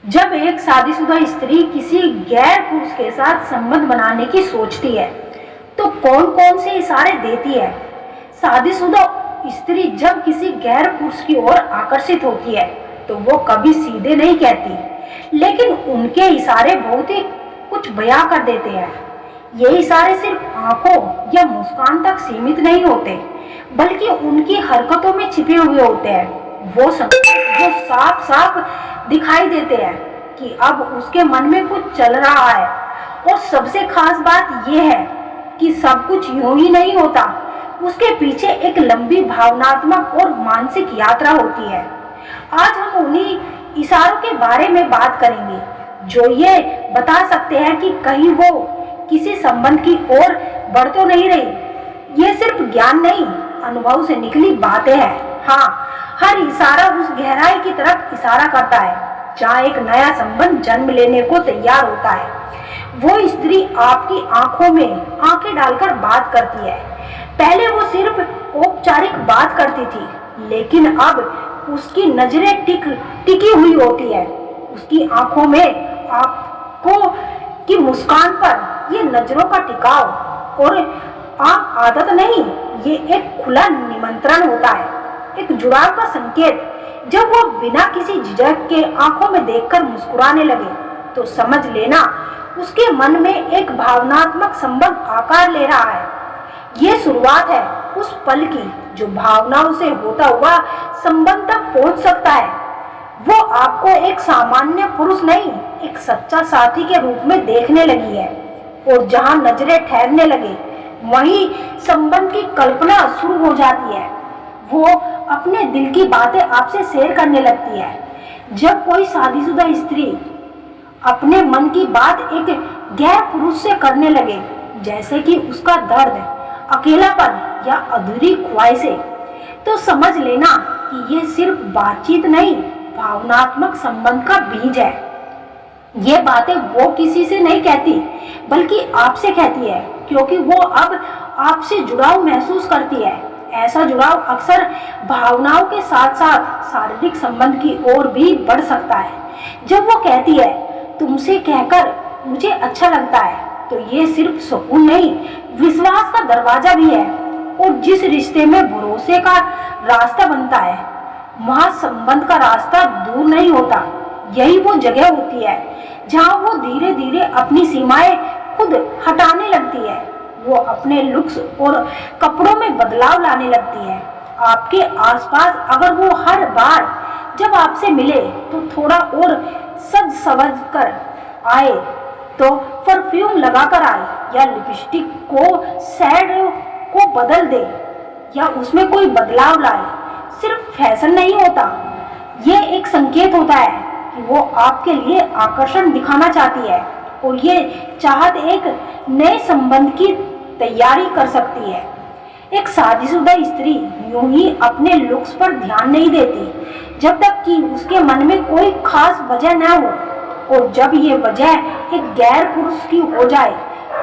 जब एक शादीशुदा स्त्री किसी गैर पुरुष के साथ संबंध बनाने की सोचती है तो कौन कौन से इशारे देती है। शादीशुदा स्त्री जब किसी गैर पुरुष की ओर आकर्षित होती है तो वो कभी सीधे नहीं कहती, लेकिन उनके इशारे बहुत ही कुछ बयां कर देते हैं। ये इशारे सिर्फ आंखों या मुस्कान तक सीमित नहीं होते, बल्कि उनकी हरकतों में छिपे हुए होते हैं। वो साफ साफ दिखाई देते हैं कि अब उसके मन में कुछ चल रहा है। और सबसे खास बात यह है कि सब कुछ यूं ही नहीं होता, उसके पीछे एक लंबी भावनात्मक और मानसिक यात्रा होती है। आज हम उन्हीं इशारों के बारे में बात करेंगे जो ये बता सकते हैं कि कहीं वो किसी संबंध की ओर बढ़ तो नहीं रही। ये सिर्फ ज्ञान नहीं, अनुभव से निकली बातें हैं। हाँ, हर इशारा उस गहराई की तरफ इशारा करता है जहाँ एक नया संबंध जन्म लेने को तैयार होता है। वो स्त्री आपकी आंखों में आंखें डालकर बात करती है। पहले वो सिर्फ औपचारिक बात करती थी, लेकिन अब उसकी नजरें टिकी हुई होती है। उसकी आंखों में आंखों की मुस्कान पर ये नजरों का टिकाव और आम आदत नहीं, ये एक खुला निमंत्रण होता है, एक जुड़ाव का संकेत। जब वो बिना किसी झिझक के आंखों में देखकर मुस्कुराने लगे तो समझ लेना उसके मन में एक भावनात्मक संबंध आकार ले रहा है। ये शुरुआत है उस पल की जो भावनाओं से होता हुआ संबंध तक पहुंच सकता है। वो आपको एक सामान्य पुरुष नहीं, एक सच्चा साथी के रूप में देखने लगी है। और जहां नजरें ठहरने लगे वहीं संबंध की कल्पना शुरू हो जाती है। वो अपने दिल की बातें आपसे शेयर करने लगती है। जब कोई शादीशुदा स्त्री अपने मन की बात एक गैर पुरुष से करने लगे, जैसे कि उसका दर्द, अकेलापन या अधूरी ख्वाहिशें, तो समझ लेना कि ये सिर्फ बातचीत नहीं, भावनात्मक संबंध का बीज है। ये बातें वो किसी से नहीं कहती, बल्कि आपसे कहती है, क्योंकि वो अब आपसे जुड़ाव महसूस करती है। ऐसा जुड़ाव अक्सर भावनाओं के साथ साथ शारीरिक संबंध की ओर भी बढ़ सकता है। जब वो कहती है, तुमसे कहकर मुझे अच्छा लगता है, तो ये सिर्फ सुकून नहीं, विश्वास का दरवाजा भी है। और जिस रिश्ते में भरोसे का रास्ता बनता है, वहाँ संबंध का रास्ता दूर नहीं होता। यही वो जगह होती है जहाँ वो धीरे धीरे अपनी सीमाएं खुद हटाने लगती है। वो अपने लुक्स और कपड़ों में बदलाव लाने लगती है। आपके आसपास अगर वो हर बार जब आपसे मिले तो थोड़ा और सज सवज कर आए, तो परफ्यूम लगाकर आए, या लिपस्टिक को शेड को बदल दे, या उसमें कोई बदलाव लाए, सिर्फ फैशन नहीं होता, ये एक संकेत होता है कि वो आपके लिए आकर्षण दिखाना चाहती है। और ये चाहत एक नए संबंध की तैयारी कर सकती है। एक शादीशुदा स्त्री यूं ही अपने लुक्स पर ध्यान नहीं देती जब तक कि उसके मन में कोई खास वजह न हो। और जब ये वजह एक गैर पुरुष की हो जाए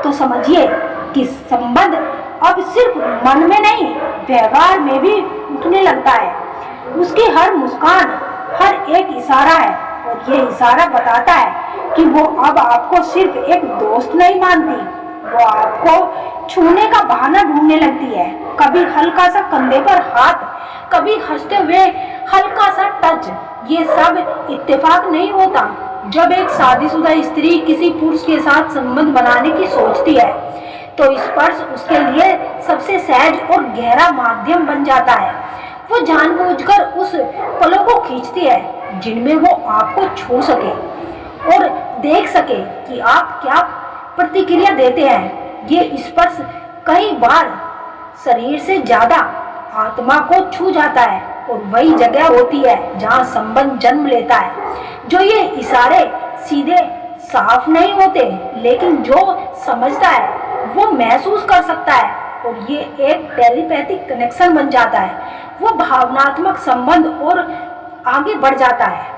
तो समझिए कि संबंध अब सिर्फ मन में नहीं, व्यवहार में भी उठने लगता है। उसकी हर मुस्कान, हर एक इशारा है, और ये इशारा बताता है कि वो अब आपको सिर्फ एक दोस्त नहीं मानती, वो आपको छूने का बहाना ढूंढने लगती है। कभी हल्का सा कंधे पर हाथ, कभी हंसते हुए हल्का सा टच। ये सब इत्तेफाक नहीं होता। जब एक शादीशुदा स्त्री किसी पुरुष के साथ संबंध बनाने की सोचती है तो स्पर्श उसके लिए सबसे सहज और गहरा माध्यम बन जाता है। वो जानबूझकर उस पलों को खींचती है जिनमें वो आपको छू सके और देख सके कि आप क्या प्रतिक्रिया देते हैं। ये स्पर्श कई बार शरीर से ज्यादा आत्मा को छू जाता है, और वही जगह होती है जहाँ संबंध जन्म लेता है। जो ये इशारे सीधे साफ नहीं होते, लेकिन जो समझता है वो महसूस कर सकता है, और ये एक टेलीपैथिक कनेक्शन बन जाता है। वो भावनात्मक संबंध और आगे बढ़ जाता है।